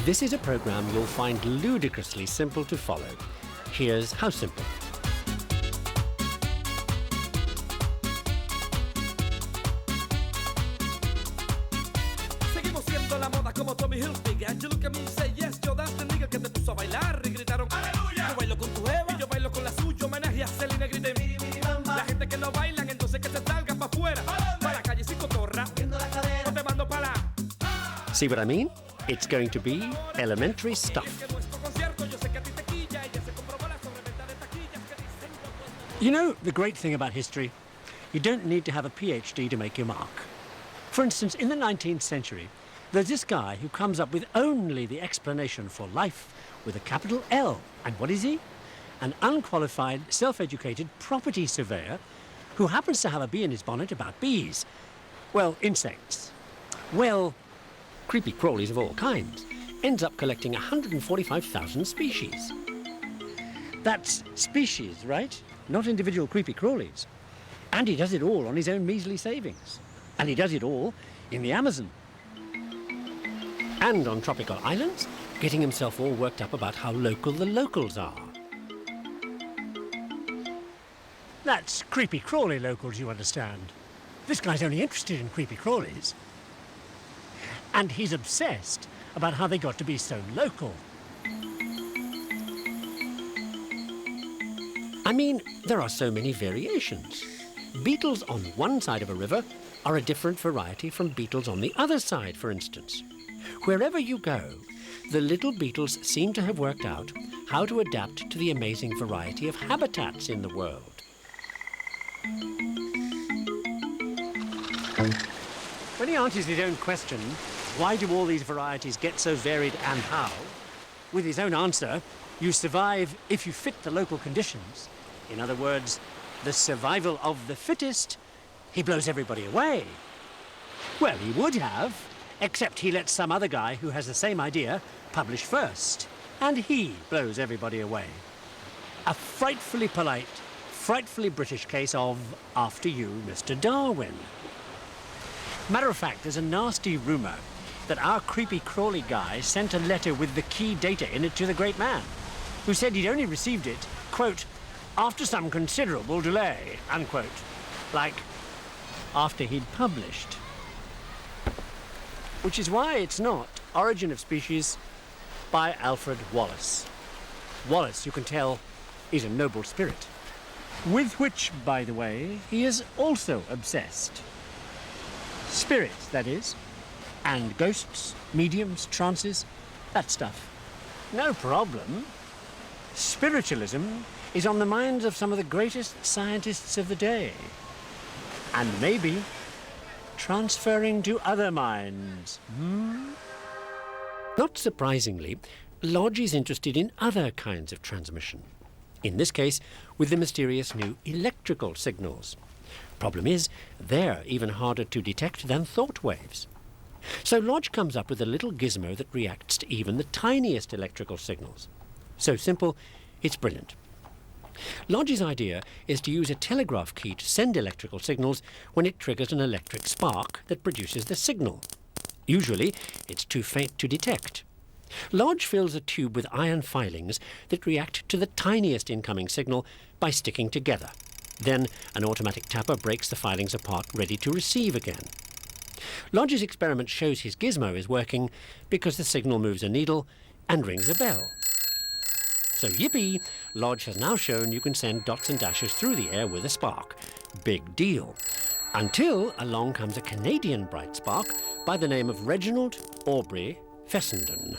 This is a program you'll find ludicrously simple to follow. Here's how simple. Seguimos siendo la moda como Tommy Hilfiger. You look at me and say yes, yo that's the nigga que te puso a bailar y gritaron ¡Aleluya! Yo bailo con tu jeva y yo bailo con la suya. Homenaje a Selena, griten la gente que no bailan, entonces que se salgan pa' afuera. Pa' la calle sin cotorra. No te mando pa' la. See what I mean? It's going to be elementary stuff. You know, the great thing about history, you don't need to have a PhD to make your mark. For instance, in the 19th century, there's this guy who comes up with only the explanation for life with a capital L. And what is he? An unqualified, self-educated property surveyor who happens to have a bee in his bonnet about bees. Well, insects. Well, creepy crawlies of all kinds. Ends up collecting 145,000 species. That's species, right? Not individual creepy crawlies. And he does it all on his own measly savings. And he does it all in the Amazon. And on tropical islands, getting himself all worked up about how local the locals are. That's creepy crawly locals, you understand. This guy's only interested in creepy crawlies. And he's obsessed about how they got to be so local. I mean, there are so many variations. Beetles on one side of a river are a different variety from beetles on the other side, for instance. Wherever you go, the little beetles seem to have worked out how to adapt to the amazing variety of habitats in the world. When he answers his own question, why do all these varieties get so varied and how? With his own answer, you survive if you fit the local conditions. In other words, the survival of the fittest, he blows everybody away. Well, he would have, except he lets some other guy who has the same idea publish first, and he blows everybody away. A frightfully polite, frightfully British case of, after you, Mr. Darwin. Matter of fact, there's a nasty rumour that our creepy crawly guy sent a letter with the key data in it to the great man, who said he'd only received it, quote, after some considerable delay, unquote. Like, after he'd published. Which is why it's not Origin of Species by Alfred Wallace. Wallace, you can tell, is a noble spirit. With which, by the way, he is also obsessed. Spirits, that is. And ghosts, mediums, trances, that stuff. No problem. Spiritualism is on the minds of some of the greatest scientists of the day. And maybe transferring to other minds. Not surprisingly, Lodge is interested in other kinds of transmission. In this case, with the mysterious new electrical signals. Problem is, they're even harder to detect than thought waves. So Lodge comes up with a little gizmo that reacts to even the tiniest electrical signals. So simple, it's brilliant. Lodge's idea is to use a telegraph key to send electrical signals when it triggers an electric spark that produces the signal. Usually, it's too faint to detect. Lodge fills a tube with iron filings that react to the tiniest incoming signal by sticking together. Then an automatic tapper breaks the filings apart, ready to receive again. Lodge's experiment shows his gizmo is working because the signal moves a needle and rings a bell. So yippee, Lodge has now shown you can send dots and dashes through the air with a spark. Big deal. Until along comes a Canadian bright spark by the name of Reginald Aubrey Fessenden.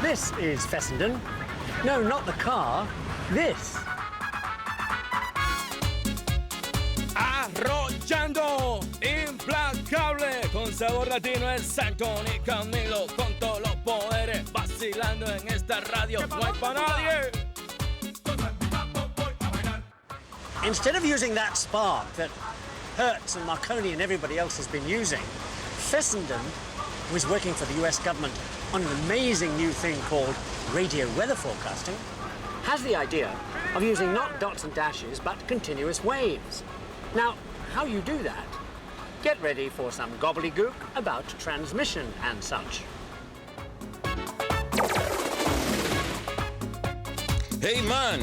This is Fessenden. No, not the car. This. Arrollando, implacable, con sabor latino es Santoni Camilo, con todos los poderes, vacilando en esta radio, no hay pa' nadie. Instead of using that spark that Hertz and Marconi and everybody else has been using, Fessenden was working for the US government on an amazing new thing called radio weather forecasting. has the idea of using not dots and dashes, but continuous waves. Now, how you do that? Get ready for some gobbledygook about transmission and such. Hey man!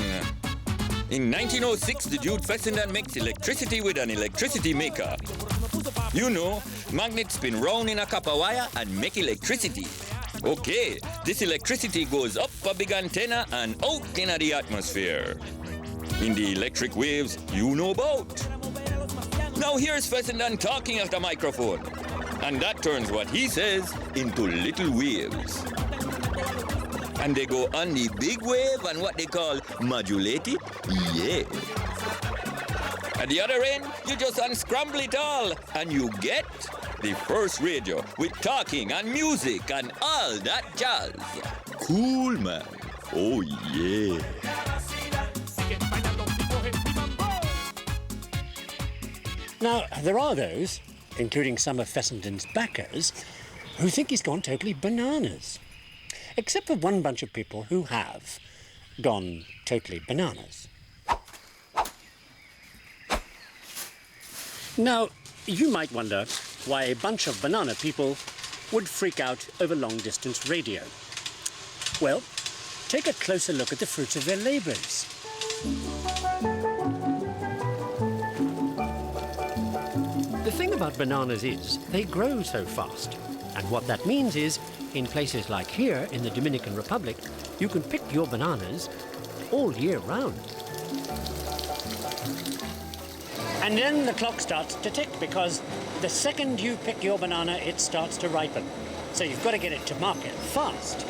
In 1906, the dude Fessenden makes electricity with an electricity maker. You know, magnets spin round in a copper wire and make electricity. Okay, this electricity goes up a big antenna and out in the atmosphere. In the electric waves you know about. Now here's Fessenden talking at the microphone. And that turns what he says into little waves. And they go on the big wave and what they call modulated. Yeah. At the other end, you just unscramble it all and you get the first radio with talking and music and all that jazz. Cool, man. Oh, yeah. Now, there are those, including some of Fessenden's backers, who think he's gone totally bananas. Except for one bunch of people who have gone totally bananas. Now, you might wonder why a bunch of banana people would freak out over long-distance radio. Well, take a closer look at the fruits of their labours. The thing about bananas is they grow so fast. And what that means is, in places like here in the Dominican Republic, you can pick your bananas all year round. And then the clock starts to tick because the second you pick your banana, it starts to ripen. So you've got to get it to market fast.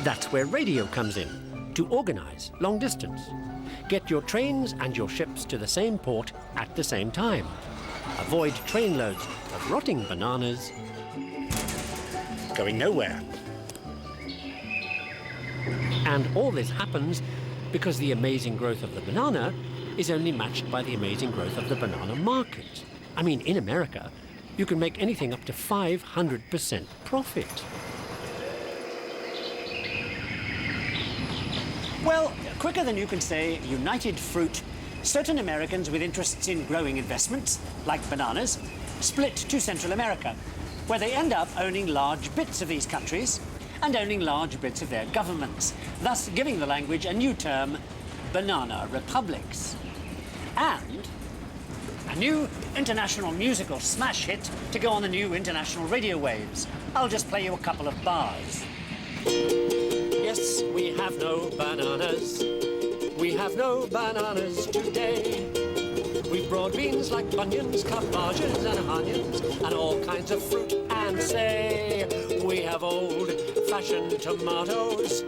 That's where radio comes in, to organise long distance. Get your trains and your ships to the same port at the same time. Avoid trainloads of rotting bananas going nowhere. And all this happens because the amazing growth of the banana is only matched by the amazing growth of the banana market. I mean, in America, you can make anything up to 500% profit. Well, quicker than you can say United Fruit, certain Americans with interests in growing investments, like bananas, split to Central America, where they end up owning large bits of these countries and owning large bits of their governments, thus giving the language a new term, banana republics. And a new international musical smash hit to go on the new international radio waves. I'll just play you a couple of bars. Yes, we have no bananas. We have no bananas today. We've broad beans like bunions, cabbages and onions, and all kinds of fruit and say. We have old-fashioned tomatoes,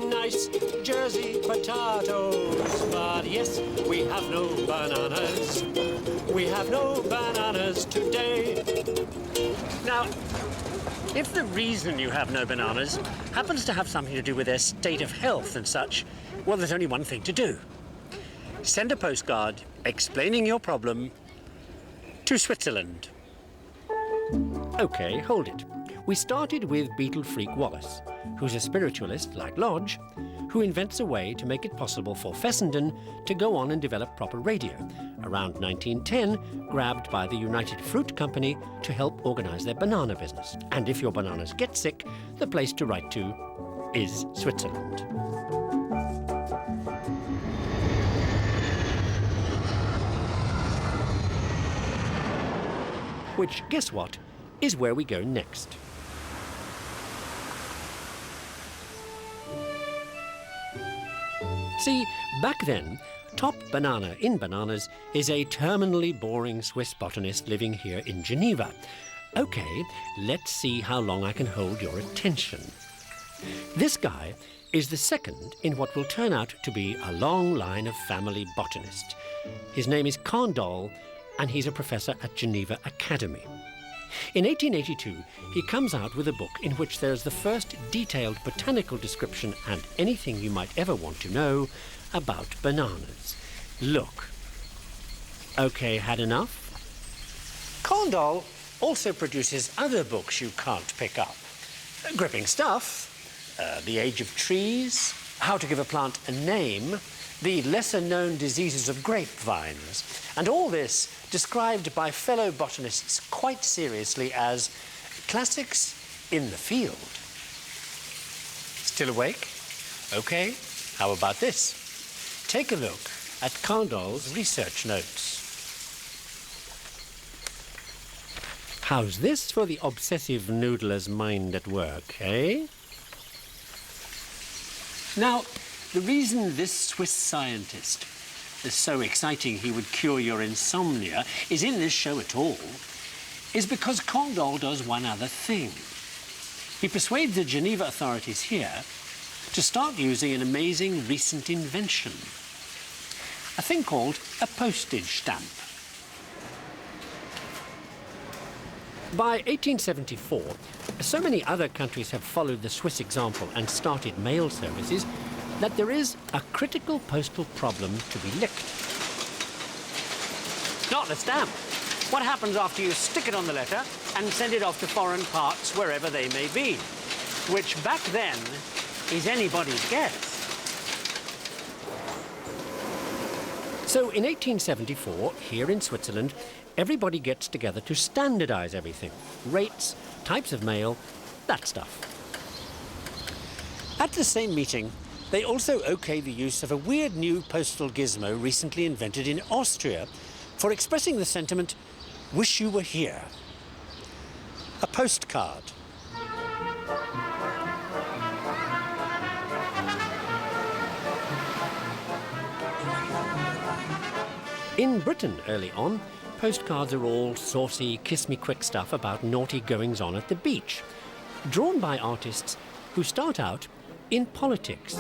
nice Jersey potatoes. But yes, we have no bananas. We have no bananas today. Now, if the reason you have no bananas happens to have something to do with their state of health and such, well, there's only one thing to do. Send a postcard explaining your problem to Switzerland. OK, hold it. We started with Beetle Freak Wallace, who's a spiritualist like Lodge, who invents a way to make it possible for Fessenden to go on and develop proper radio, around 1910, grabbed by the United Fruit Company to help organise their banana business. And if your bananas get sick, the place to write to is Switzerland. Which, guess what, is where we go next. See, back then, Top Banana in Bananas is a terminally boring Swiss botanist living here in Geneva. OK, let's see how long I can hold your attention. This guy is the second in what will turn out to be a long line of family botanists. His name is Condol, and he's a professor at Geneva Academy. In 1882, he comes out with a book in which there's the first detailed botanical description and anything you might ever want to know about bananas. Look. OK, had enough? Condol also produces other books you can't pick up. Gripping stuff, the age of trees, how to give a plant a name, the lesser-known diseases of grapevines, and all this described by fellow botanists quite seriously as classics in the field. Still awake? OK, how about this? Take a look at Condol's research notes. How's this for the obsessive noodler's mind at work, eh? Now, the reason this Swiss scientist is so exciting he would cure your insomnia is in this show at all is because Condol does one other thing. He persuades the Geneva authorities here to start using an amazing recent invention, a thing called a postage stamp. By 1874, so many other countries have followed the Swiss example and started mail services that there is a critical postal problem to be licked. Not the stamp. What happens after you stick it on the letter and send it off to foreign parts, wherever they may be? Which back then is anybody's guess. So in 1874, here in Switzerland, everybody gets together to standardise everything. Rates, types of mail, that stuff. At the same meeting, they also OK the use of a weird new postal gizmo recently invented in Austria for expressing the sentiment, wish you were here. A postcard. In Britain early on, postcards are all saucy, kiss-me-quick stuff about naughty goings-on at the beach, drawn by artists who start out in politics.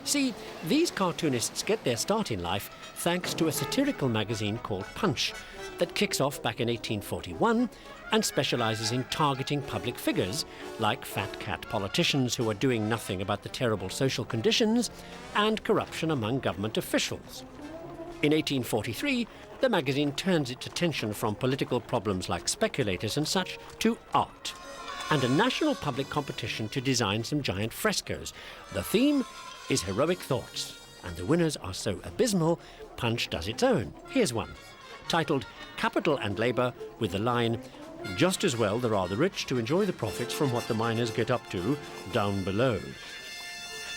See, these cartoonists get their start in life thanks to a satirical magazine called Punch that kicks off back in 1841 and specialises in targeting public figures like fat cat politicians who are doing nothing about the terrible social conditions and corruption among government officials. In 1843, the magazine turns its attention from political problems like speculators and such to art, and a national public competition to design some giant frescoes. The theme is heroic thoughts, and the winners are so abysmal, Punch does its own. Here's one, titled Capital and Labour, with the line, just as well there are the rich to enjoy the profits from what the miners get up to down below.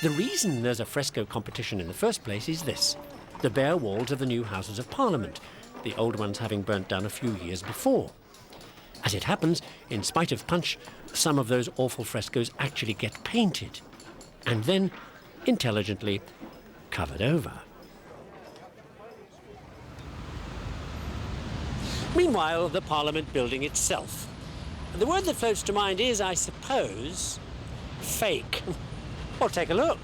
The reason there's a fresco competition in the first place is this: the bare walls of the new Houses of Parliament, the old ones having burnt down a few years before. As it happens, in spite of Punch, some of those awful frescoes actually get painted, and then intelligently covered over. Meanwhile, the Parliament building itself. The word that floats to mind is, I suppose, fake. Well, take a look.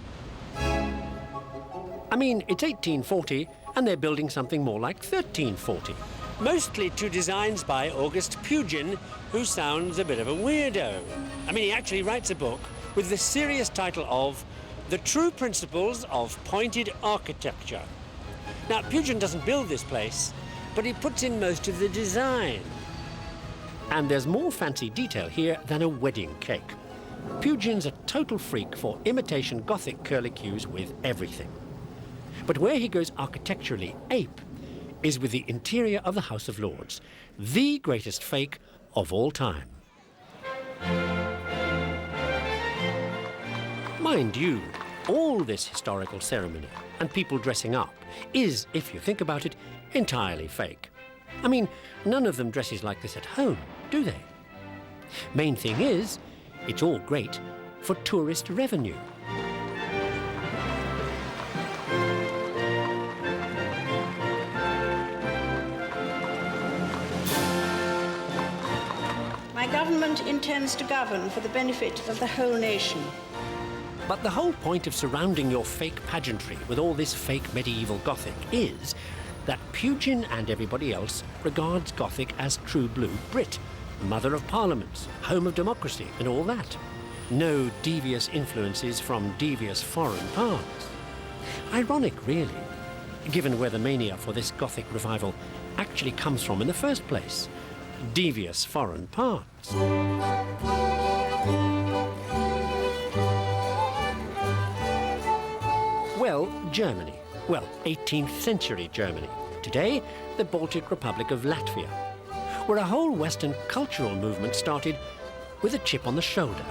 I mean, it's 1840, and they're building something more like 1340. Mostly to designs by August Pugin, who sounds a bit of a weirdo. I mean, he actually writes a book with the serious title of The True Principles of Pointed Architecture. Now, Pugin doesn't build this place, but he puts in most of the design. And there's more fancy detail here than a wedding cake. Pugin's a total freak for imitation Gothic curlicues with everything. But where he goes architecturally ape is with the interior of the House of Lords, the greatest fake of all time. Mind you, all this historical ceremony and people dressing up is, if you think about it, entirely fake. I mean, none of them dresses like this at home, do they? Main thing is, it's all great for tourist revenue. My government intends to govern for the benefit of the whole nation. But the whole point of surrounding your fake pageantry with all this fake medieval Gothic is that Pugin and everybody else regards Gothic as true blue Brit, mother of parliaments, home of democracy, and all that. No devious influences from devious foreign parts. Ironic, really, given where the mania for this Gothic revival actually comes from in the first place. Devious foreign parts. Well, Germany. Well, 18th century Germany. Today, the Baltic Republic of Latvia, where a whole Western cultural movement started with a chip on the shoulder.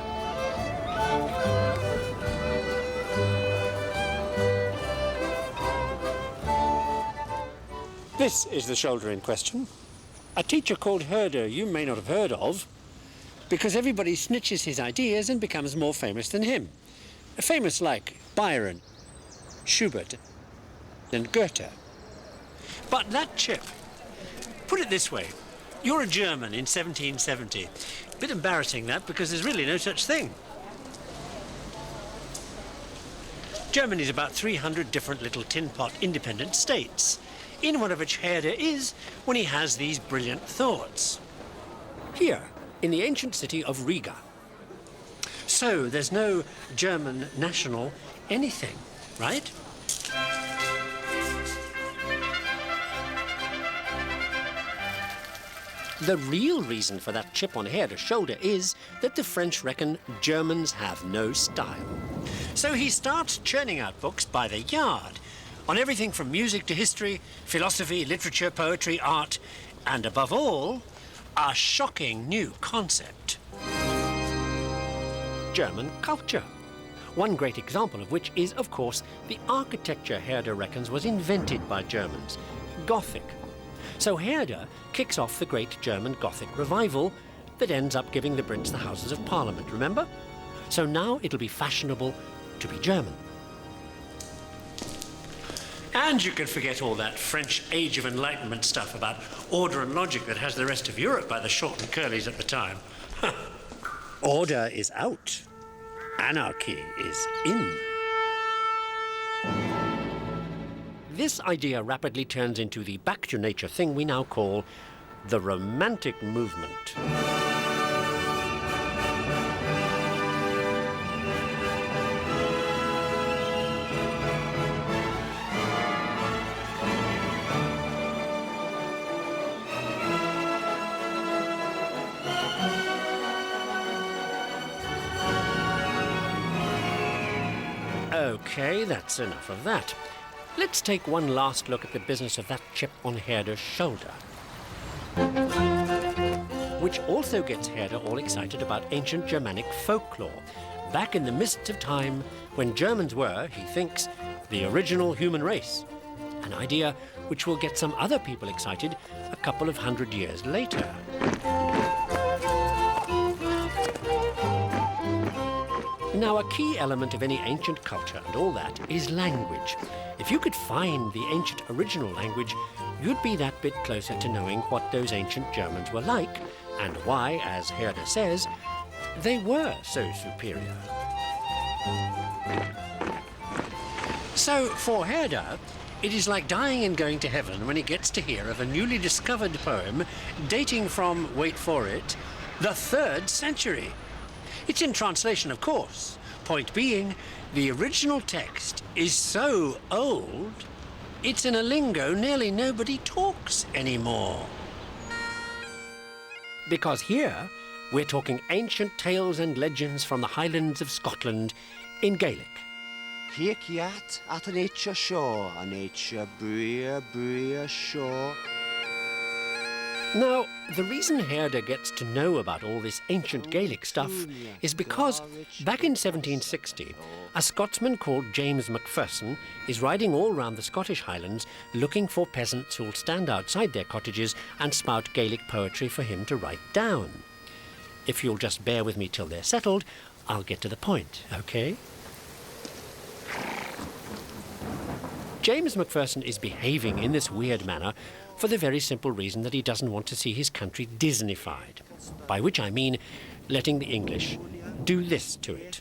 This is the shoulder in question. A teacher called Herder you may not have heard of, because everybody snitches his ideas and becomes more famous than him. Famous like Byron, Schubert, and Goethe. But that chip, put it this way, you're a German in 1770. A bit embarrassing that, because there's really no such thing. Germany's about 300 different little tin pot independent states, in one of which Herder is when he has these brilliant thoughts. Here, in the ancient city of Riga. So there's no German national anything, right? The real reason for that chip on Herder's shoulder is that the French reckon Germans have no style. So he starts churning out books by the yard on everything from music to history, philosophy, literature, poetry, art, and above all, a shocking new concept. German culture. One great example of which is, of course, the architecture Herder reckons was invented by Germans, Gothic. So Herder kicks off the great German Gothic revival that ends up giving the Brits the Houses of Parliament, remember? So now it'll be fashionable to be German. And you can forget all that French Age of Enlightenment stuff about order and logic that has the rest of Europe by the short and curlies at the time. Order is out. Anarchy is in. This idea rapidly turns into the back-to-nature thing we now call the Romantic movement. Okay, that's enough of that. Let's take one last look at the business of that chip on Herder's shoulder. Which also gets Herder all excited about ancient Germanic folklore, back in the mists of time when Germans were, he thinks, the original human race. An idea which will get some other people excited a couple of 100 years later. Now, a key element of any ancient culture and all that is language. If you could find the ancient original language, you'd be that bit closer to knowing what those ancient Germans were like and why, as Herder says, they were so superior. So, for Herder, it is like dying and going to heaven when he gets to hear of a newly discovered poem dating from, wait for it, the 3rd century. It's in translation, of course. Point being, the original text is so old, it's in a lingo nearly nobody talks anymore. Because here, we're talking ancient tales and legends from the Highlands of Scotland in Gaelic. Hiakiat at an nature shore, a nature bria shore. Now, the reason Herder gets to know about all this ancient Gaelic stuff is because, back in 1760, a Scotsman called James Macpherson is riding all round the Scottish Highlands looking for peasants who'll stand outside their cottages and spout Gaelic poetry for him to write down. If you'll just bear with me till they're settled, I'll get to the point, okay? James Macpherson is behaving in this weird manner for the very simple reason that he doesn't want to see his country Disneyfied, by which I mean letting the English do this to it.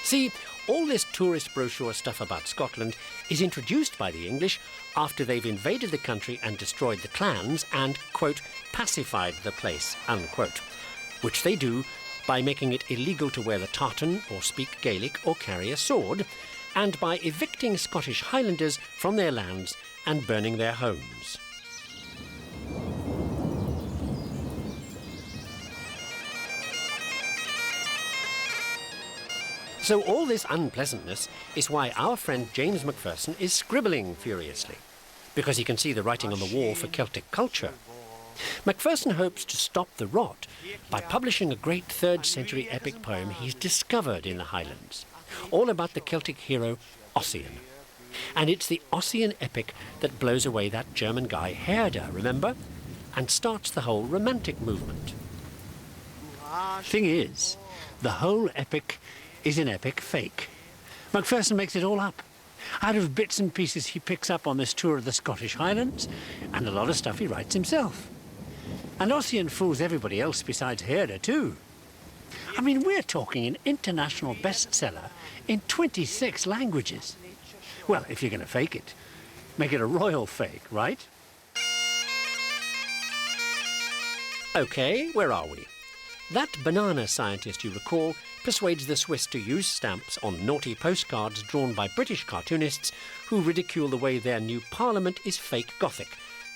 See, all this tourist brochure stuff about Scotland is introduced by the English after they've invaded the country and destroyed the clans and, quote, pacified the place, unquote, which they do by making it illegal to wear the tartan or speak Gaelic or carry a sword, and by evicting Scottish Highlanders from their lands and burning their homes. So all this unpleasantness is why our friend James Macpherson is scribbling furiously, because he can see the writing on the wall for Celtic culture. Macpherson hopes to stop the rot by publishing a great 3rd century epic poem he's discovered in the Highlands, all about the Celtic hero Ossian. And it's the Ossian epic that blows away that German guy Herder, remember? And starts the whole Romantic movement. Thing is, the whole epic is an epic fake. Macpherson makes it all up, out of bits and pieces he picks up on this tour of the Scottish Highlands, and a lot of stuff he writes himself. And Ossian fools everybody else besides Herder, too. I mean, we're talking an international bestseller in 26 languages. Well, if you're going to fake it, make it a royal fake, right? OK, where are we? That banana scientist, you recall, persuades the Swiss to use stamps on naughty postcards drawn by British cartoonists who ridicule the way their new parliament is fake Gothic,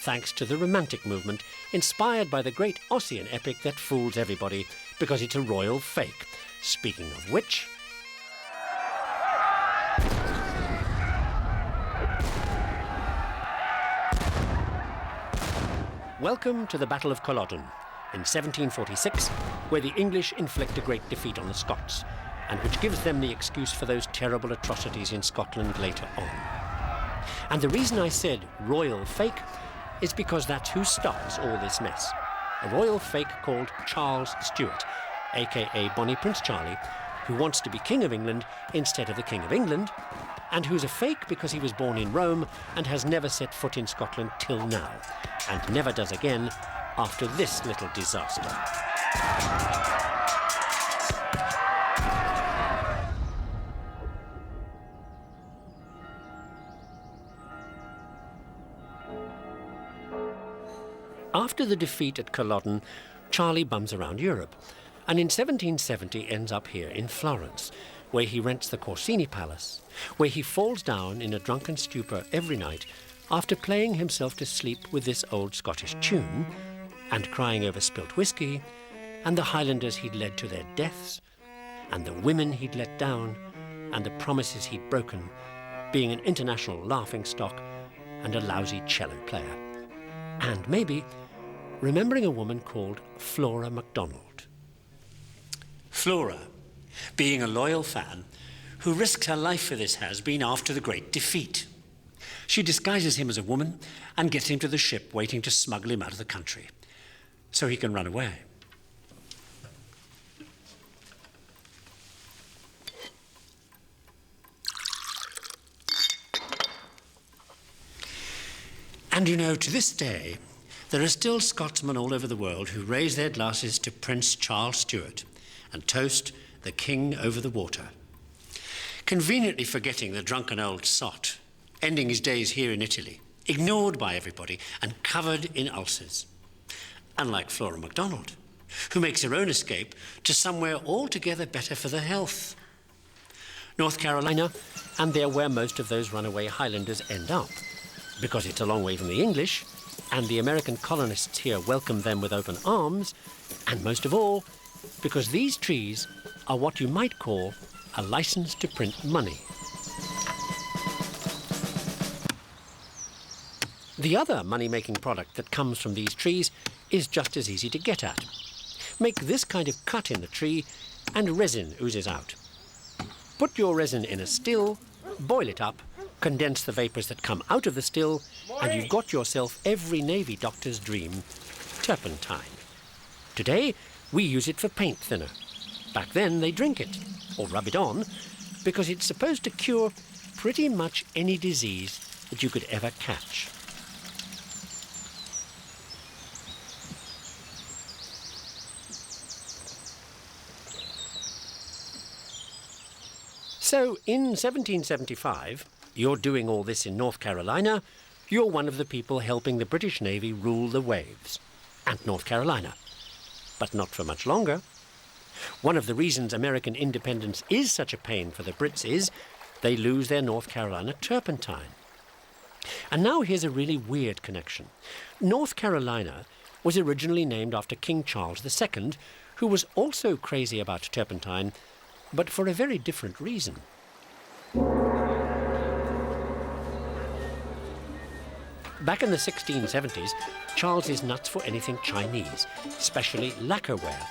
thanks to the Romantic movement, inspired by the great Ossian epic that fools everybody because it's a royal fake. Speaking of which... Welcome to the Battle of Culloden in 1746, where the English inflict a great defeat on the Scots, and which gives them the excuse for those terrible atrocities in Scotland later on. And the reason I said royal fake is because that's who starts all this mess. A royal fake called Charles Stuart, aka Bonnie Prince Charlie, who wants to be King of England instead of the King of England, and who's a fake because he was born in Rome and has never set foot in Scotland till now, and never does again after this little disaster. After the defeat at Culloden, Charlie bums around Europe, and in 1770 ends up here in Florence, where he rents the Corsini Palace, where he falls down in a drunken stupor every night after playing himself to sleep with this old Scottish tune, and crying over spilt whiskey, and the Highlanders he'd led to their deaths, and the women he'd let down, and the promises he'd broken, being an international laughingstock and a lousy cello player. And maybe remembering a woman called Flora MacDonald. Flora, being a loyal fan, who risked her life for this has-been after the great defeat. She disguises him as a woman and gets him to the ship waiting to smuggle him out of the country, so he can run away. And you know, to this day, there are still Scotsmen all over the world who raise their glasses to Prince Charles Stuart and toast the King over the water, conveniently forgetting the drunken old sot, ending his days here in Italy, ignored by everybody and covered in ulcers. Unlike Flora MacDonald, who makes her own escape to somewhere altogether better for the health. North Carolina, and there where most of those runaway Highlanders end up, because it's a long way from the English, and the American colonists here welcome them with open arms, and most of all, because these trees are what you might call a license to print money. The other money-making product that comes from these trees is just as easy to get at. Make this kind of cut in the tree, and resin oozes out. Put your resin in a still, boil it up, condense the vapours that come out of the still, and you've got yourself every Navy doctor's dream, turpentine. Today, we use it for paint thinner. Back then, they drink it, or rub it on, because it's supposed to cure pretty much any disease that you could ever catch. So, in 1775, you're doing all this in North Carolina, you're one of the people helping the British Navy rule the waves. And North Carolina. But not for much longer. One of the reasons American independence is such a pain for the Brits is they lose their North Carolina turpentine. And now here's a really weird connection. North Carolina was originally named after King Charles II, who was also crazy about turpentine, but for a very different reason. Back in the 1670s, Charles is nuts for anything Chinese, especially lacquerware.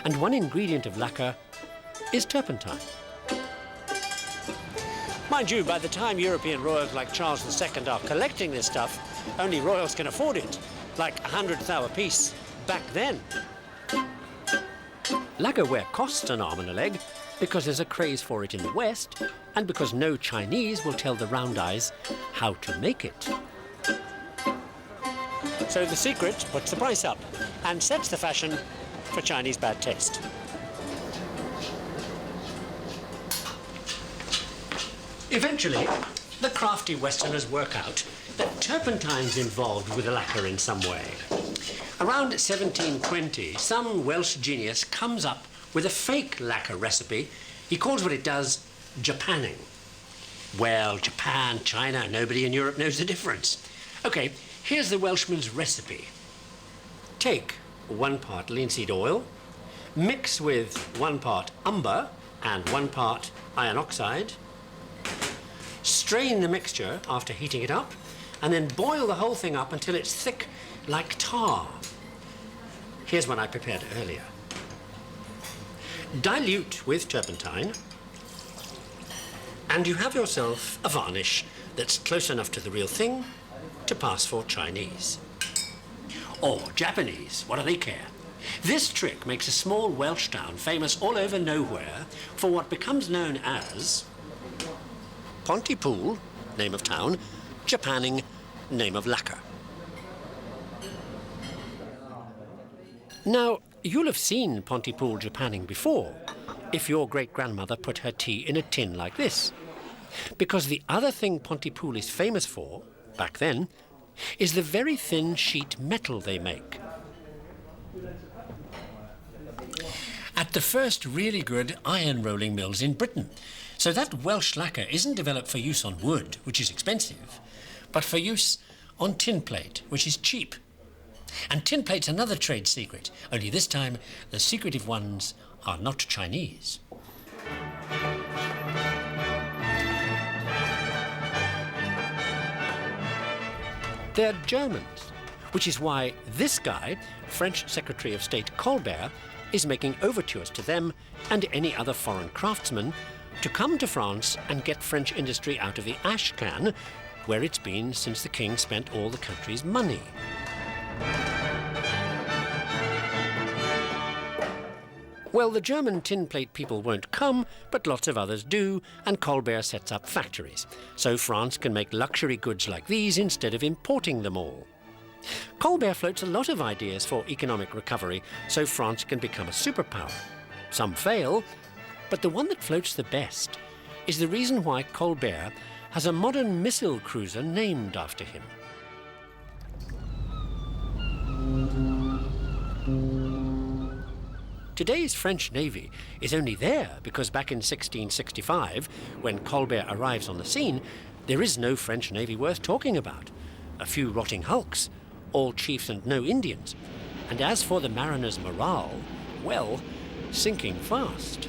And one ingredient of lacquer is turpentine. Mind you, by the time European royals like Charles II are collecting this stuff, only royals can afford it, like 100th thou a piece back then. Lacquerware costs an arm and a leg because there's a craze for it in the West and because no Chinese will tell the round eyes how to make it. So the secret puts the price up and sets the fashion for Chinese bad taste. Eventually, the crafty Westerners work out that turpentine's involved with the lacquer in some way. Around 1720, some Welsh genius comes up with a fake lacquer recipe. He calls what it does Japanning. Well, Japan, China, nobody in Europe knows the difference. Okay, here's the Welshman's recipe. Take 1 part linseed oil, mix with 1 part umber and 1 part iron oxide, strain the mixture after heating it up, and then boil the whole thing up until it's thick like tar. Here's one I prepared earlier. Dilute with turpentine, and you have yourself a varnish that's close enough to the real thing to pass for Chinese. Or Japanese, what do they care? This trick makes a small Welsh town famous all over nowhere for what becomes known as Pontypool, name of town, Japanning, name of lacquer. Now, you'll have seen Pontypool Japanning before, if your great-grandmother put her tea in a tin like this. Because the other thing Pontypool is famous for, back then, is the very thin sheet metal they make. At the first really good iron rolling mills in Britain. So that Welsh lacquer isn't developed for use on wood, which is expensive, but for use on tin plate, which is cheap. And tin plate's another trade secret, only this time the secretive ones are not Chinese. They're Germans, which is why this guy, French Secretary of State Colbert, is making overtures to them and any other foreign craftsman to come to France and get French industry out of the ash can, where it's been since the king spent all the country's money. Well, the German tin plate people won't come, but lots of others do, and Colbert sets up factories, so France can make luxury goods like these instead of importing them all. Colbert floats a lot of ideas for economic recovery, so France can become a superpower. Some fail, but the one that floats the best is the reason why Colbert has a modern missile cruiser named after him. Today's French Navy is only there because back in 1665, when Colbert arrives on the scene, there is no French Navy worth talking about. A few rotting hulks, all chiefs and no Indians. And as for the mariners' morale, well, sinking fast.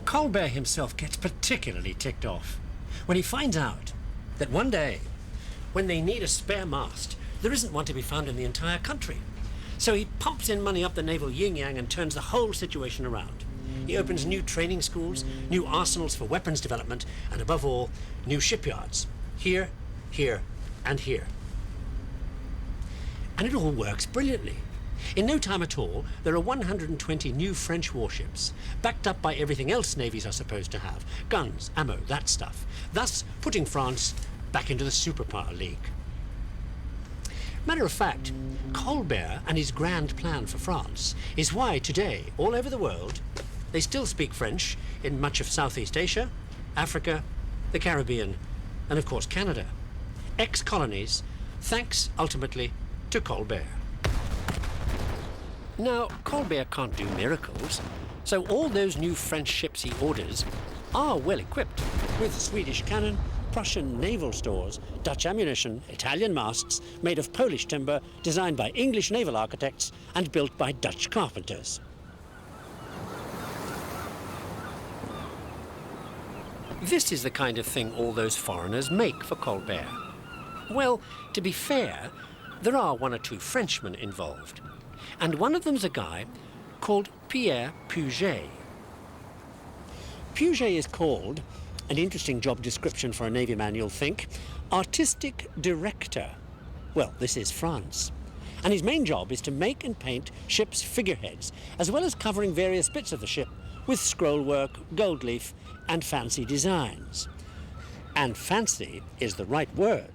Colbert himself gets particularly ticked off when he finds out that one day, when they need a spare mast, there isn't one to be found in the entire country. So he pumps in money up the naval yin-yang and turns the whole situation around. He opens new training schools, new arsenals for weapons development, and above all, new shipyards. Here, here, and here. And it all works brilliantly. In no time at all, there are 120 new French warships, backed up by everything else navies are supposed to have. Guns, ammo, that stuff. Thus, putting France back into the superpower league. Matter of fact, Colbert and his grand plan for France is why today, all over the world, they still speak French in much of Southeast Asia, Africa, the Caribbean, and of course Canada. Ex-colonies, thanks ultimately to Colbert. Now, Colbert can't do miracles, so all those new French ships he orders are well equipped with Swedish cannon, Prussian naval stores, Dutch ammunition, Italian masts made of Polish timber designed by English naval architects and built by Dutch carpenters. This is the kind of thing all those foreigners make for Colbert. Well, to be fair, there are one or two Frenchmen involved. And one of them's a guy called Pierre Puget. Puget is called, an interesting job description for a Navy man you'll think, artistic director. Well, this is France. And his main job is to make and paint ships' figureheads, as well as covering various bits of the ship with scrollwork, gold leaf, and fancy designs. And fancy is the right word.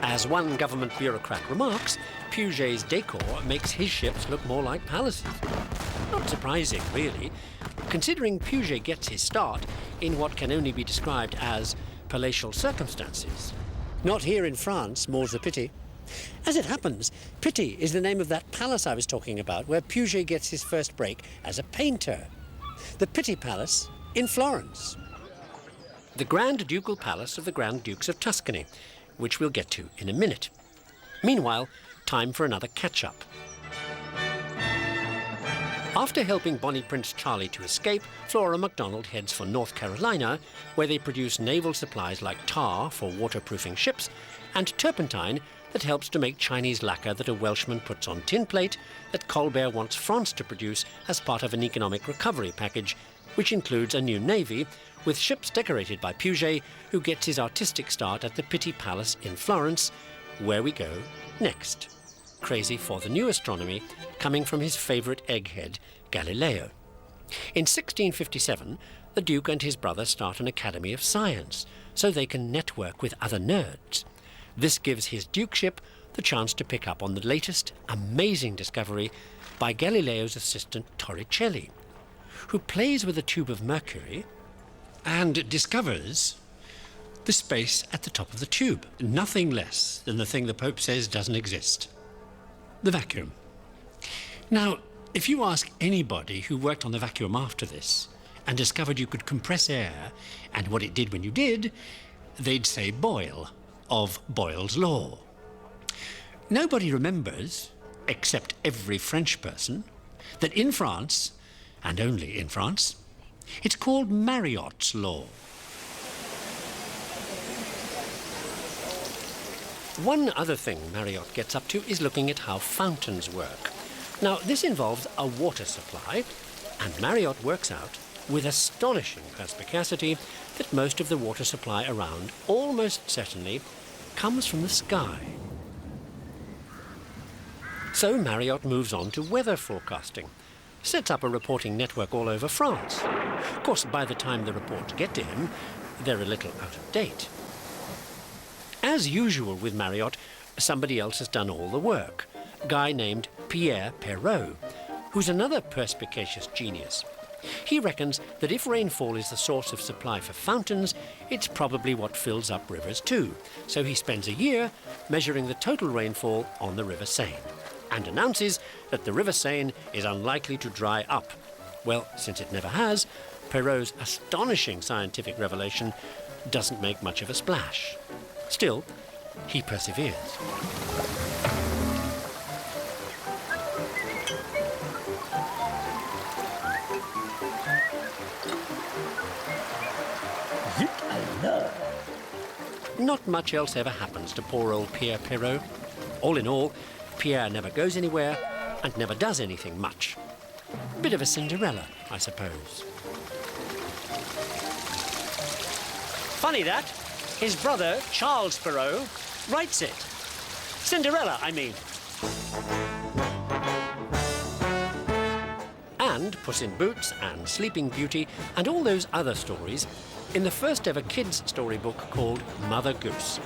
As one government bureaucrat remarks, Puget's decor makes his ships look more like palaces. Not surprising, really, considering Puget gets his start in what can only be described as palatial circumstances. Not here in France, more's the pity. As it happens, Pitti is the name of that palace I was talking about, where Puget gets his first break as a painter. The Pitti Palace in Florence. The Grand Ducal Palace of the Grand Dukes of Tuscany, which we'll get to in a minute. Meanwhile, time for another catch-up. After helping Bonnie Prince Charlie to escape, Flora MacDonald heads for North Carolina, where they produce naval supplies like tar for waterproofing ships and turpentine that helps to make Chinese lacquer that a Welshman puts on tin plate that Colbert wants France to produce as part of an economic recovery package, which includes a new navy with ships decorated by Puget, who gets his artistic start at the Pitti Palace in Florence, where we go next. Crazy for the new astronomy, coming from his favourite egghead, Galileo. In 1657, the Duke and his brother start an Academy of Science, so they can network with other nerds. This gives his dukeship the chance to pick up on the latest amazing discovery by Galileo's assistant Torricelli, who plays with a tube of mercury and discovers the space at the top of the tube. Nothing less than the thing the Pope says doesn't exist. The vacuum. Now, if you ask anybody who worked on the vacuum after this and discovered you could compress air and what it did when you did, they'd say Boyle, of Boyle's Law. Nobody remembers, except every French person, that in France, and only in France, it's called Marriott's Law. One other thing Marriott gets up to is looking at how fountains work. Now, this involves a water supply, and Marriott works out, with astonishing perspicacity, that most of the water supply around almost certainly comes from the sky. So Marriott moves on to weather forecasting, sets up a reporting network all over France. Of course, by the time the reports get to him, they're a little out of date. As usual with Marriott, somebody else has done all the work, a guy named Pierre Perrault, who's another perspicacious genius. He reckons that if rainfall is the source of supply for fountains, it's probably what fills up rivers too. So he spends a year measuring the total rainfall on the River Seine and announces that the River Seine is unlikely to dry up. Well, since it never has, Perrault's astonishing scientific revelation doesn't make much of a splash. Still, he perseveres. Not much else ever happens to poor old Pierre Perrault. All in all, Pierre never goes anywhere and never does anything much. Bit of a Cinderella, I suppose. Funny that. His brother, Charles Perrault, writes it. Cinderella, I mean. And Puss in Boots and Sleeping Beauty and all those other stories in the first ever kids' storybook called Mother Goose,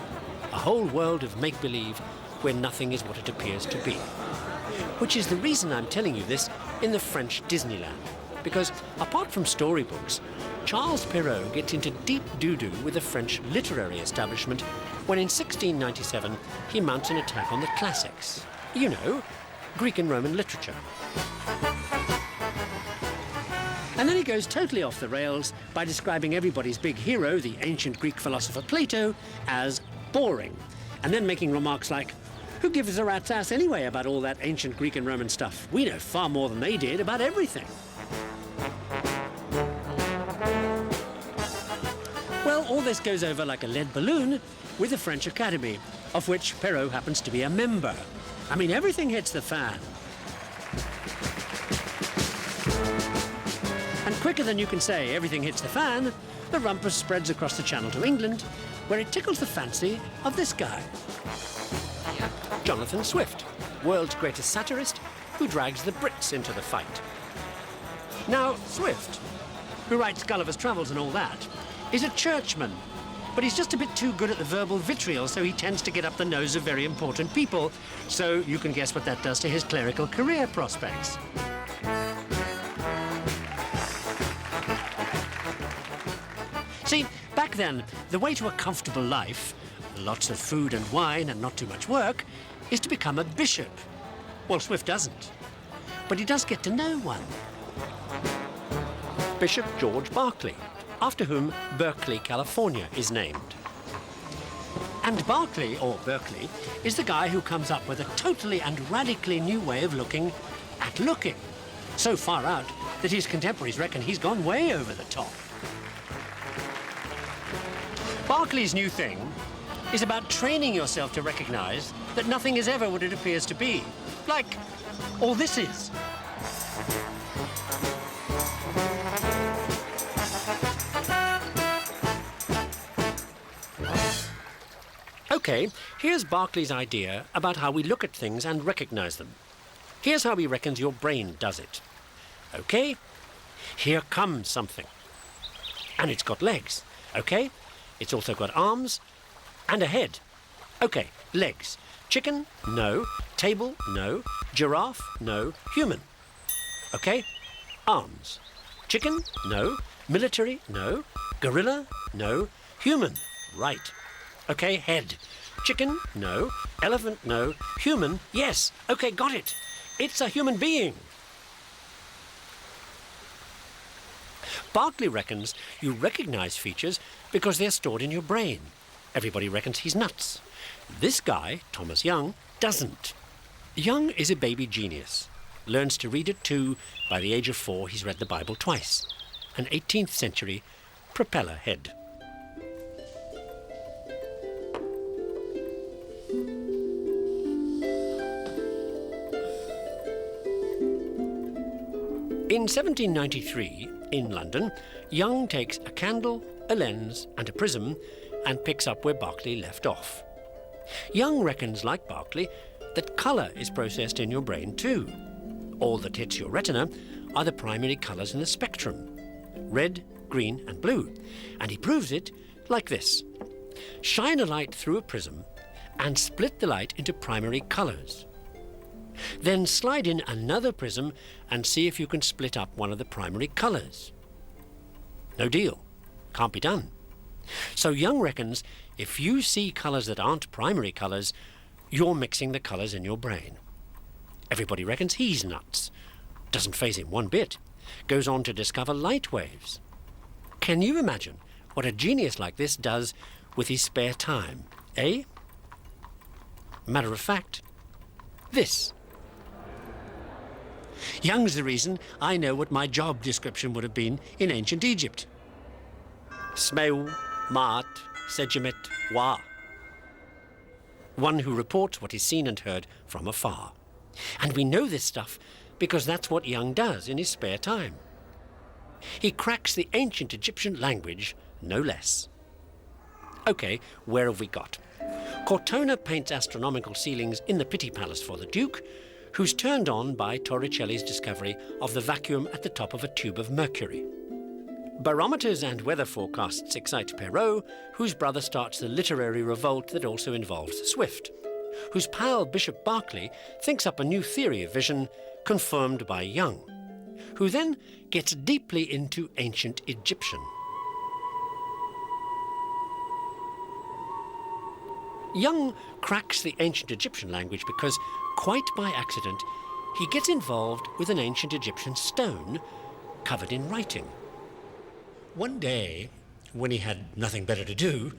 a whole world of make-believe where nothing is what it appears to be. Which is the reason I'm telling you this in the French Disneyland, because apart from storybooks, Charles Perrault gets into deep doo-doo with the French literary establishment when in 1697 he mounts an attack on the classics. You know, Greek and Roman literature. And then he goes totally off the rails by describing everybody's big hero, the ancient Greek philosopher Plato, as boring, and then making remarks like, Who gives a rat's ass anyway about all that ancient Greek and Roman stuff? We know far more than they did about everything. Well, all this goes over like a lead balloon with the French Academy, of which Perrault happens to be a member. I mean, everything hits the fan. And quicker than you can say everything hits the fan, the rumpus spreads across the channel to England, where it tickles the fancy of this guy. Jonathan Swift, world's greatest satirist, who drags the Brits into the fight. Now, Swift, who writes Gulliver's Travels and all that, is a churchman, but he's just a bit too good at the verbal vitriol, so he tends to get up the nose of very important people. So you can guess what that does to his clerical career prospects. See, back then, the way to a comfortable life, lots of food and wine and not too much work, is to become a bishop. Well, Swift doesn't, but he does get to know one. Bishop George Berkeley, after whom Berkeley, California is named. And Berkeley, or Berkeley, is the guy who comes up with a totally and radically new way of looking at looking. So far out that his contemporaries reckon he's gone way over the top. Berkeley's new thing is about training yourself to recognize that nothing is ever what it appears to be. Like all this is. Okay, here's Berkeley's idea about how we look at things and recognize them. Here's how he reckons your brain does it. Okay, here comes something. And it's got legs. Okay, it's also got arms and a head. Okay, legs. Chicken? No. Table? No. Giraffe? No. Human. Okay, arms. Chicken? No. Military? No. Gorilla? No. Human? Right. Okay, head. Chicken? No. Elephant? No. Human? Yes. Okay, got it. It's a human being. Berkeley reckons you recognize features because they're stored in your brain. Everybody reckons he's nuts. This guy, Thomas Young, doesn't. Young is a baby genius. Learns to read at 2. By the age of 4, he's read the Bible twice. An 18th century propeller head. In 1793, in London, Young takes a candle, a lens and a prism and picks up where Berkeley left off. Young reckons, like Berkeley, that colour is processed in your brain too. All that hits your retina are the primary colours in the spectrum: red, green and blue. And he proves it like this. Shine a light through a prism and split the light into primary colours. Then slide in another prism and see if you can split up one of the primary colours. No deal. Can't be done. So Young reckons if you see colours that aren't primary colours, you're mixing the colours in your brain. Everybody reckons he's nuts. Doesn't faze him one bit. Goes on to discover light waves. Can you imagine what a genius like this does with his spare time, eh? Matter of fact, this. Young's the reason I know what my job description would have been in ancient Egypt. Smeu, Maat, Segemet, Wa. One who reports what is seen and heard from afar. And we know this stuff because that's what Young does in his spare time. He cracks the ancient Egyptian language, no less. Okay, where have we got? Cortona paints astronomical ceilings in the Pitti Palace for the Duke, who's turned on by Torricelli's discovery of the vacuum at the top of a tube of mercury. Barometers and weather forecasts excite Perrault, whose brother starts the literary revolt that also involves Swift, whose pal Bishop Berkeley thinks up a new theory of vision, confirmed by Young, who then gets deeply into ancient Egyptian. Young cracks the ancient Egyptian language because, quite by accident, he gets involved with an ancient Egyptian stone covered in writing. One day, when he had nothing better to do,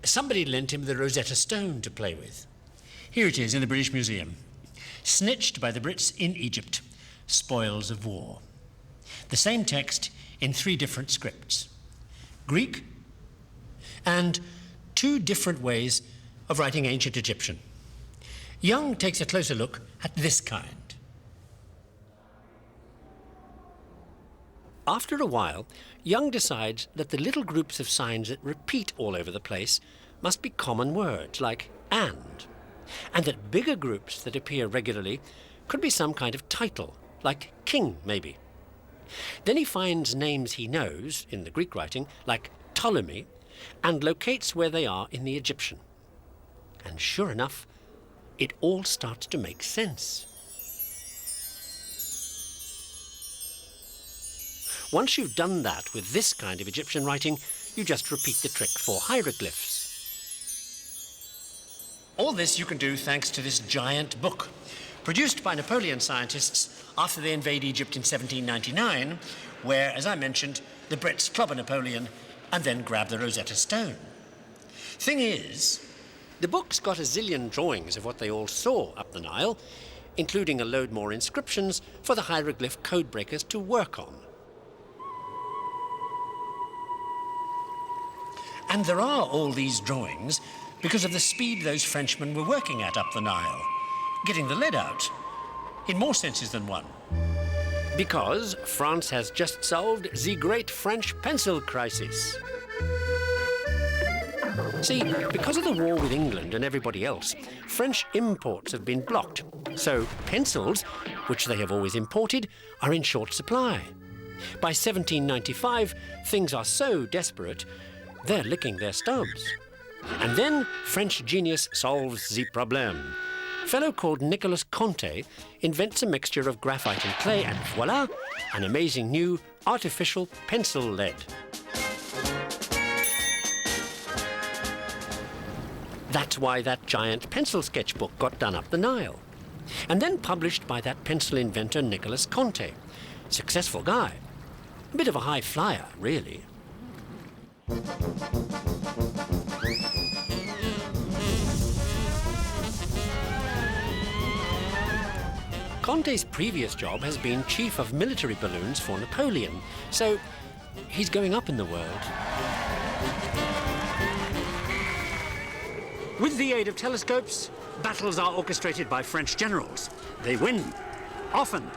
somebody lent him the Rosetta Stone to play with. Here it is in the British Museum. Snitched by the Brits in Egypt, spoils of war. The same text in 3 different scripts. Greek and 2 different ways of writing ancient Egyptian. Young takes a closer look at this kind. After a while, Young decides that the little groups of signs that repeat all over the place must be common words, like and that bigger groups that appear regularly could be some kind of title, like king, maybe. Then he finds names he knows in the Greek writing, like Ptolemy, and locates where they are in the Egyptian. And sure enough, it all starts to make sense. Once you've done that with this kind of Egyptian writing, you just repeat the trick for hieroglyphs. All this you can do thanks to this giant book, produced by Napoleon scientists after they invade Egypt in 1799, where, as I mentioned, the Brits clobber Napoleon and then grab the Rosetta Stone. Thing is, the book's got a zillion drawings of what they all saw up the Nile, including a load more inscriptions for the hieroglyph codebreakers to work on. And there are all these drawings because of the speed those Frenchmen were working at up the Nile, getting the lead out, in more senses than one. Because France has just solved the great French pencil crisis. See, because of the war with England and everybody else, French imports have been blocked. So pencils, which they have always imported, are in short supply. By 1795, things are so desperate, they're licking their stubs. And then French genius solves the problem. A fellow called Nicolas Conte invents a mixture of graphite and clay, and voila, an amazing new artificial pencil lead. That's why that giant pencil sketchbook got done up the Nile. And then published by that pencil inventor Nicolas Conte. Successful guy. A bit of a high flyer, really. Conte's previous job has been chief of military balloons for Napoleon, so he's going up in the world. With the aid of telescopes, battles are orchestrated by French generals. They win, often,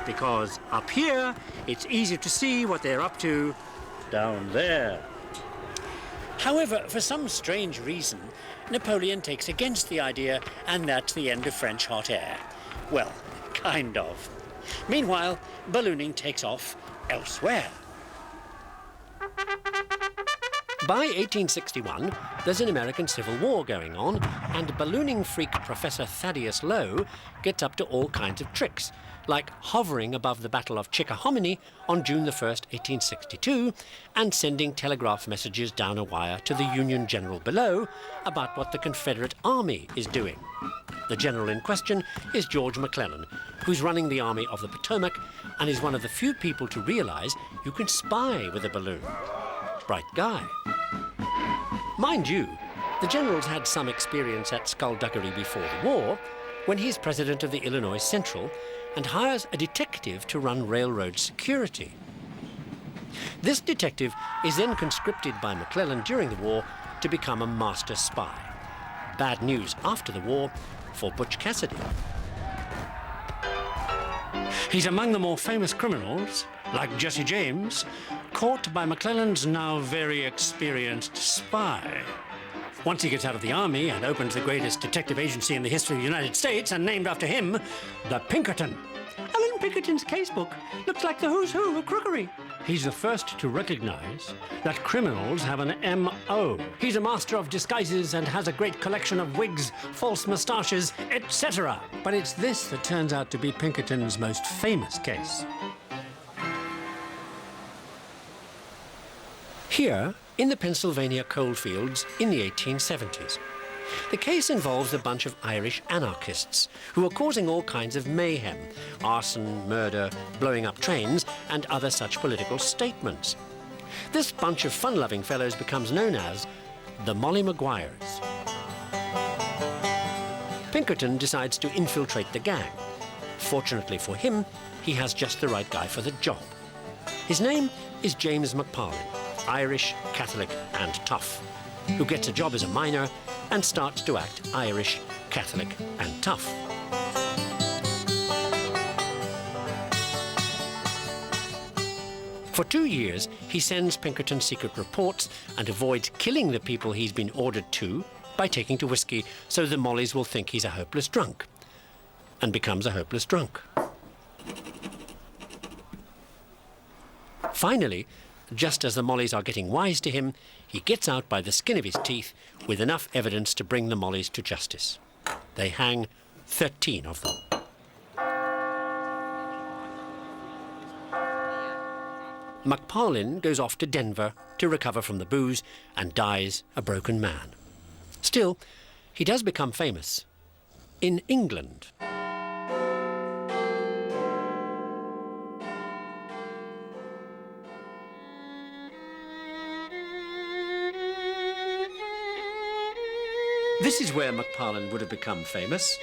because up here, it's easier to see what they're up to down there. However, for some strange reason, Napoleon takes against the idea, and that's the end of French hot air. Well, kind of. Meanwhile, ballooning takes off elsewhere. By 1861, there's an American Civil War going on, and ballooning freak Professor Thaddeus Lowe gets up to all kinds of tricks, like hovering above the Battle of Chickahominy on June the 1st, 1862, and sending telegraph messages down a wire to the Union general below about what the Confederate Army is doing. The general in question is George McClellan, who's running the Army of the Potomac and is one of the few people to realize you can spy with a balloon. Bright guy. Mind you, the general's had some experience at skullduggery before the war, when he's president of the Illinois Central and hires a detective to run railroad security. This detective is then conscripted by McClellan during the war to become a master spy. Bad news after the war for Butch Cassidy. He's among the more famous criminals, like Jesse James, caught by McClellan's now very experienced spy. Once he gets out of the army and opens the greatest detective agency in the history of the United States, and named after him, the Pinkerton. Alan Pinkerton's casebook looks like the who's who of crookery. He's the first to recognize that criminals have an M.O. He's a master of disguises and has a great collection of wigs, false moustaches, etc. But it's this that turns out to be Pinkerton's most famous case. Here, in the Pennsylvania coalfields in the 1870s. The case involves a bunch of Irish anarchists who are causing all kinds of mayhem, arson, murder, blowing up trains, and other such political statements. This bunch of fun-loving fellows becomes known as the Molly Maguires. Pinkerton decides to infiltrate the gang. Fortunately for him, he has just the right guy for the job. His name is James McParlin, Irish, Catholic and tough, who gets a job as a miner and starts to act Irish, Catholic and tough. For 2 years, he sends Pinkerton secret reports and avoids killing the people he's been ordered to by taking to whiskey so the mollies will think he's a hopeless drunk, and becomes a hopeless drunk. Finally, just as the mollies are getting wise to him, he gets out by the skin of his teeth with enough evidence to bring the mollies to justice. They hang 13 of them. McParlin goes off to Denver to recover from the booze and dies a broken man. Still, he does become famous in England. This is where McParlin would have become famous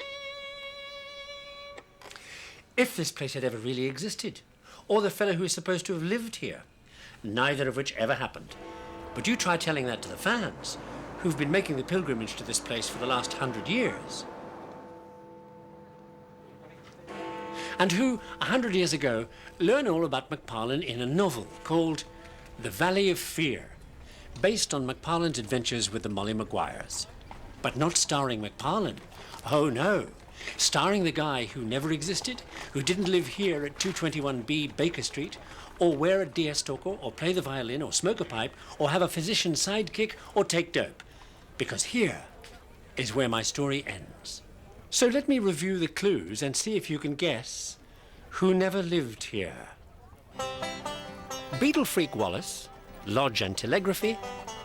if this place had ever really existed, or the fellow who is supposed to have lived here, neither of which ever happened. But you try telling that to the fans, who've been making the pilgrimage to this place for the last 100 years. And who, 100 years ago, learn all about McParlin in a novel called The Valley of Fear, based on McParlin's adventures with the Molly Maguires. But not starring McParlin. Oh no. Starring the guy who never existed, who didn't live here at 221B Baker Street, or wear a deerstalker, or play the violin, or smoke a pipe, or have a physician sidekick, or take dope. Because here is where my story ends. So let me review the clues and see if you can guess who never lived here. Beetle Freak Wallace, Lodge and Telegraphy,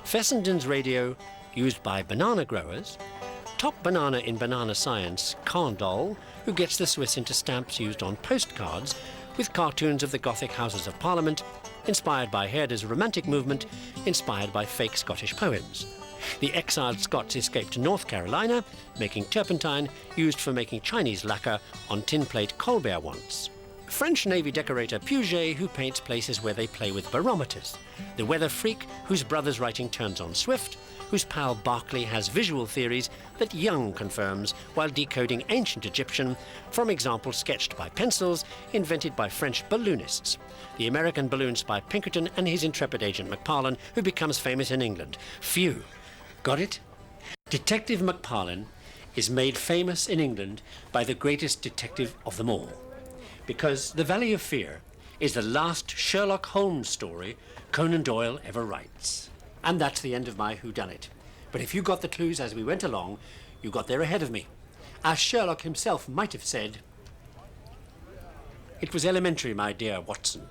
Fessenden's radio, used by banana growers, top banana in banana science, Condol, who gets the Swiss into stamps used on postcards, with cartoons of the Gothic Houses of Parliament, inspired by Herder's Romantic movement, inspired by fake Scottish poems. The exiled Scots escaped to North Carolina, making turpentine, used for making Chinese lacquer on tin plate Colbert wants. French Navy decorator Puget, who paints places where they play with barometers. The weather freak, whose brother's writing turns on Swift, whose pal Barclay has visual theories that Young confirms while decoding ancient Egyptian from examples sketched by pencils invented by French balloonists. The American balloon spy Pinkerton and his intrepid agent McParlin, who becomes famous in England. Phew. Got it? Detective McParlin is made famous in England by the greatest detective of them all. Because The Valley of Fear is the last Sherlock Holmes story Conan Doyle ever writes. And that's the end of my whodunit. But if you got the clues as we went along, you got there ahead of me. As Sherlock himself might have said, "It was elementary, my dear Watson."